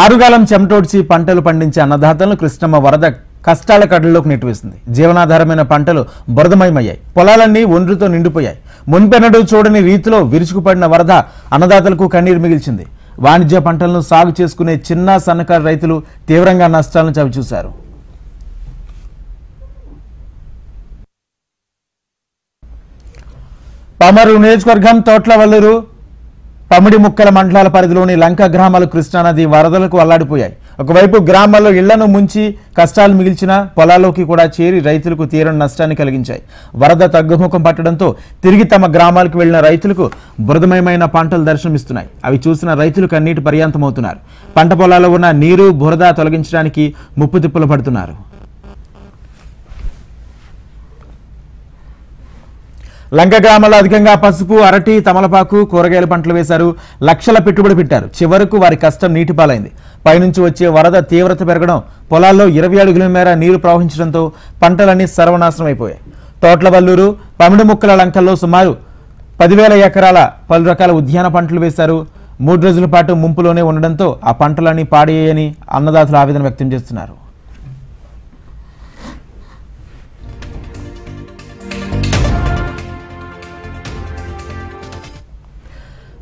ఆరుగాలం చెమటోడ్చి పంటలు పండించే అన్నదాతలను కృష్ణమ్మ వరద కష్టాల కడల్లోకి నెట్టివేసింది. జీవనాధారమైన పంటలు బురదమయమయ్యాయి. పొలాలన్నీ ఒండ్రుతో నిండిపోయాయి. మున్పెన్నడూ చూడని రీతిలో విరుచుకుపడిన వరద అన్నదాతలకు కన్నీరు మిగిల్చింది. వాణిజ్య పంటలను సాగు చేసుకునే చిన్న సన్నకారు రైతులు తీవ్రంగా నష్టాలను చవిచూశారు. పామరు నియోజకవర్గం తోట్లవల్లూరు పమిడి ముక్కల మండలాల పరిధిలోని లంక గ్రామాలు కృష్ణానది వరదలకు అల్లాడిపోయాయి. ఒకవైపు గ్రామాల్లో ఇళ్లను ముంచి కష్టాలు మిగిల్చిన పొలాల్లోకి కూడా చేరి రైతులకు తీరని నష్టాన్ని కలిగించాయి. వరద తగ్గుముఖం పట్టడంతో తిరిగి తమ గ్రామాలకు వెళ్లిన రైతులకు బురదమయమైన పంటలు దర్శనమిస్తున్నాయి. అవి చూసిన రైతులు కన్నీటి పర్యాంతమవుతున్నారు. పంట పొలాల్లో ఉన్న నీరు బురద తొలగించడానికి ముప్పు తిప్పులు పడుతున్నారు. లంక గ్రామాల్లో అధికంగా పసుపు, అరటి, తమలపాకు, కూరగాయల పంటలు వేశారు. లక్షల పెట్టుబడి పెట్టారు. చివరకు వారి కష్టం నీటిపాలైంది. పైనుంచి వచ్చే వరద తీవ్రత పెరగడం, పొలాల్లో 20 అడుగుల మేర నీరు ప్రవహించడంతో పంటలన్నీ సర్వనాశనం అయిపోయాయి. తోట్లవల్లూరు పమిడి ముక్కల లంకల్లో సుమారు 10,000 ఎకరాల పలు రకాల ఉద్యాన పంటలు వేశారు. 3 రోజుల పాటు ముంపులోనే ఉండడంతో ఆ పంటలన్నీ పాడయ్యాయని అన్నదాతలు ఆవేదన వ్యక్తం చేస్తున్నారు.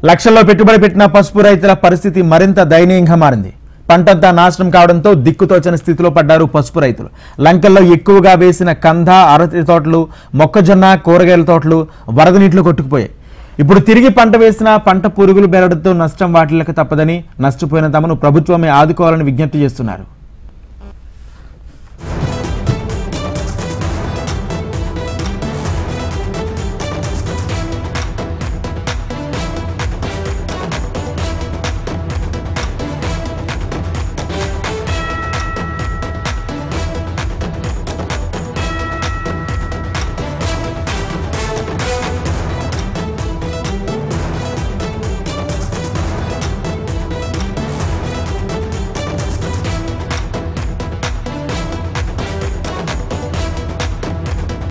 లక్షల్లో పెట్టుబడి పెట్టిన పసుపు రైతుల పరిస్థితి మరింత దయనీయంగా మారింది. పంటంతా నాశనం కావడంతో దిక్కుతోచని స్థితిలో పడ్డారు పసుపు రైతులు. లంకల్లో ఎక్కువగా వేసిన కంద, అరటి తోటలు, మొక్కజొన్న, కూరగాయల తోటలు వరద నీటిలో కొట్టుకుపోయాయి. ఇప్పుడు తిరిగి పంట వేసిన పంట పురుగులు బెరడంతో నష్టం వాటిల్లక తప్పదని నష్టపోయిన తమను ప్రభుత్వమే ఆదుకోవాలని విజ్ఞప్తి చేస్తున్నారు.